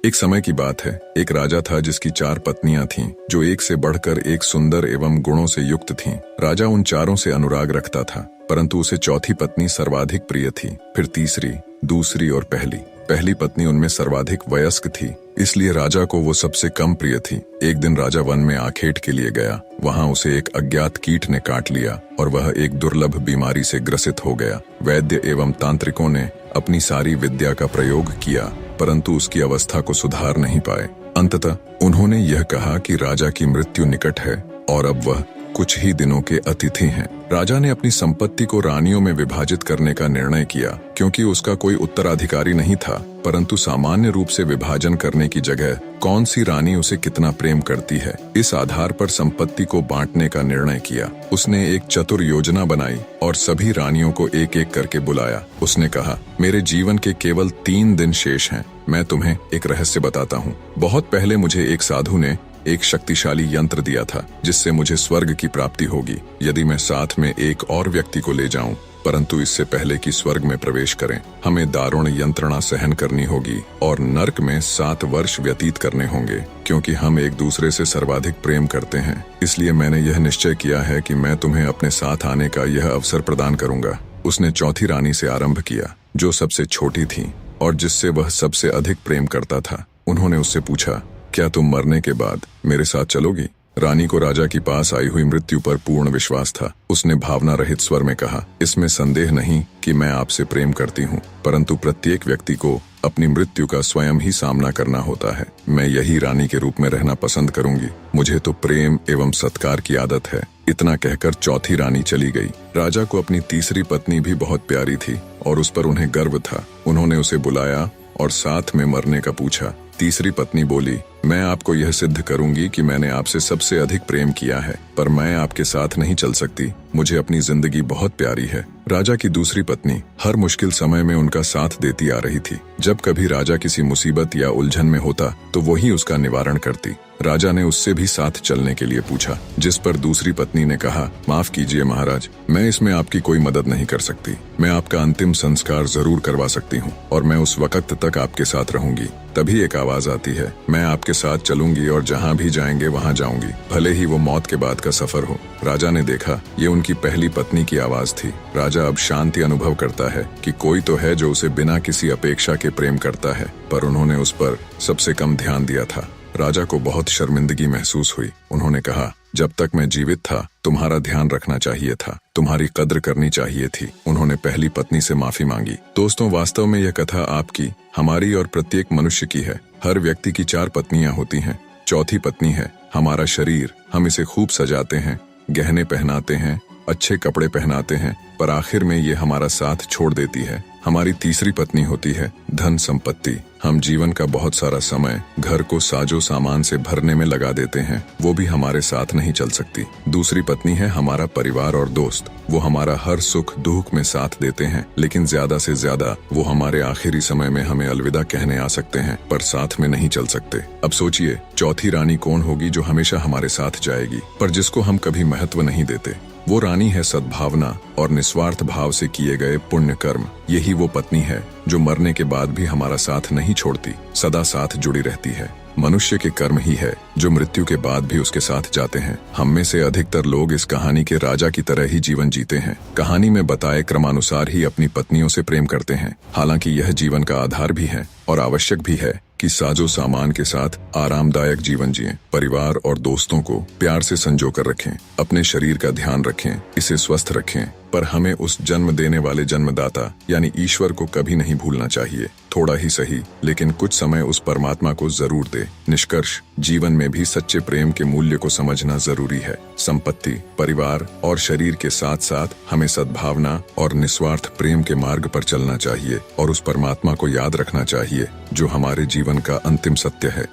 एक समय की बात है, एक राजा था जिसकी 4 पत्नियां थीं, जो एक से बढ़कर एक सुंदर एवं गुणों से युक्त थीं। राजा उन चारों से अनुराग रखता था, परंतु उसे चौथी पत्नी सर्वाधिक प्रिय थी, फिर तीसरी, दूसरी और पहली पत्नी उनमें सर्वाधिक वयस्क थी, इसलिए राजा को वो सबसे कम प्रिय थी। एक दिन राजा वन में आखेट के लिए गया। वहां उसे एक अज्ञात कीट ने काट लिया और वह एक दुर्लभ बीमारी से ग्रसित हो गया। वैद्य एवं तांत्रिकों ने अपनी सारी विद्या का प्रयोग किया, परंतु उसकी अवस्था को सुधार नहीं पाए। अंततः उन्होंने यह कहा कि राजा की मृत्यु निकट है और अब वह कुछ ही दिनों के अतिथि हैं। राजा ने अपनी संपत्ति को रानियों में विभाजित करने का निर्णय किया, क्योंकि उसका कोई उत्तराधिकारी नहीं था। परंतु सामान्य रूप से विभाजन करने की जगह कौन सी रानी उसे कितना प्रेम करती है, इस आधार पर संपत्ति को बांटने का निर्णय किया। उसने एक चतुर योजना बनाई और सभी रानियों को एक एक करके बुलाया। उसने कहा, मेरे जीवन के केवल 3 दिन शेष हैं। मैं तुम्हें एक रहस्य बताता हूँ। बहुत पहले मुझे एक साधु ने एक शक्तिशाली यंत्र दिया था, जिससे मुझे स्वर्ग की प्राप्ति होगी यदि मैं साथ में एक और व्यक्ति को ले जाऊं। परंतु इससे पहले कि स्वर्ग में प्रवेश करें, हमें दारुण यंत्रणा सहन करनी होगी और नर्क में 7 वर्ष व्यतीत करने होंगे। क्योंकि हम एक दूसरे से सर्वाधिक प्रेम करते हैं, इसलिए मैंने यह निश्चय किया है कि मैं तुम्हें अपने साथ आने का यह अवसर प्रदान करूंगा। उसने चौथी रानी से आरंभ किया, जो सबसे छोटी थी और जिससे वह सबसे अधिक प्रेम करता था। उन्होंने उससे पूछा, क्या तुम मरने के बाद मेरे साथ चलोगी? रानी को राजा के पास आई हुई मृत्यु पर पूर्ण विश्वास था। उसने भावना रहित स्वर में कहा, इसमें संदेह नहीं कि मैं आपसे प्रेम करती हूँ, परंतु प्रत्येक व्यक्ति को अपनी मृत्यु का स्वयं ही सामना करना होता है। मैं यही रानी के रूप में रहना पसंद करूंगी। मुझे तो प्रेम एवं सत्कार की आदत है। इतना कहकर चौथी रानी चली गई। राजा को अपनी तीसरी पत्नी भी बहुत प्यारी थी और उस पर उन्हें गर्व था। उन्होंने उसे बुलाया और साथ में मरने का पूछा। तीसरी पत्नी बोली, मैं आपको यह सिद्ध करूंगी कि मैंने आपसे सबसे अधिक प्रेम किया है, पर मैं आपके साथ नहीं चल सकती। मुझे अपनी जिंदगी बहुत प्यारी है। राजा की दूसरी पत्नी हर मुश्किल समय में उनका साथ देती आ रही थी। जब कभी राजा किसी मुसीबत या उलझन में होता तो वही उसका निवारण करती। राजा ने उससे भी साथ चलने के लिए पूछा, जिस पर दूसरी पत्नी ने कहा, माफ कीजिए महाराज, मैं इसमें आपकी कोई मदद नहीं कर सकती। मैं आपका अंतिम संस्कार जरूर करवा सकती हूँ और मैं उस वक्त तक आपके साथ रहूंगी। तभी एक आवाज आती है, मैं आपके साथ चलूंगी और जहाँ भी जाएंगे वहाँ जाऊंगी, भले ही वो मौत के बाद का सफर हो। राजा ने देखा, ये उनकी पहली पत्नी की आवाज थी। राजा अब शांति अनुभव करता है कि कोई तो है जो उसे बिना किसी अपेक्षा के प्रेम करता है, पर उन्होंने उस पर सबसे कम ध्यान दिया था। राजा को बहुत शर्मिंदगी महसूस हुई। उन्होंने कहा, जब तक मैं जीवित था तुम्हारा ध्यान रखना चाहिए था, तुम्हारी कद्र करनी चाहिए थी। उन्होंने पहली पत्नी से माफी मांगी। दोस्तों, वास्तव में यह कथा आपकी, हमारी और प्रत्येक मनुष्य की है। हर व्यक्ति की 4 पत्नियां होती हैं। चौथी पत्नी है हमारा शरीर। हम इसे खूब सजाते हैं, गहने पहनाते हैं, अच्छे कपड़े पहनाते हैं, पर आखिर में ये हमारा साथ छोड़ देती है। हमारी तीसरी पत्नी होती है धन संपत्ति। हम जीवन का बहुत सारा समय घर को साजो सामान से भरने में लगा देते हैं, वो भी हमारे साथ नहीं चल सकती। दूसरी पत्नी है हमारा परिवार और दोस्त। वो हमारा हर सुख दुख में साथ देते हैं, लेकिन ज्यादा से ज्यादा वो हमारे आखिरी समय में हमें अलविदा कहने आ सकते हैं, पर साथ में नहीं चल सकते। अब सोचिए, चौथी रानी कौन होगी जो हमेशा हमारे साथ जाएगी, पर जिसको हम कभी महत्व नहीं देते। वो रानी है सद्भावना और निस्वार्थ भाव से किए गए पुण्य कर्म। यही वो पत्नी है जो मरने के बाद भी हमारा साथ नहीं छोड़ती, सदा साथ जुड़ी रहती है। मनुष्य के कर्म ही है जो मृत्यु के बाद भी उसके साथ जाते हैं। हम में से अधिकतर लोग इस कहानी के राजा की तरह ही जीवन जीते हैं। कहानी में बताए क्रमानुसार ही अपनी पत्नियों से प्रेम करते हैं। हालांकि यह जीवन का आधार भी है और आवश्यक भी है कि साजो सामान के साथ आरामदायक जीवन जिएं, परिवार और दोस्तों को प्यार से संजो कर रखें, अपने शरीर का ध्यान रखें, इसे स्वस्थ रखें, पर हमें उस जन्म देने वाले जन्मदाता यानी ईश्वर को कभी नहीं भूलना चाहिए। थोड़ा ही सही, लेकिन कुछ समय उस परमात्मा को जरूर दे। निष्कर्ष, जीवन में भी सच्चे प्रेम के मूल्य को समझना जरूरी है। संपत्ति, परिवार और शरीर के साथ साथ हमें सद्भावना और निस्वार्थ प्रेम के मार्ग पर चलना चाहिए और उस परमात्मा को याद रखना चाहिए जो हमारे जीवन का अंतिम सत्य है।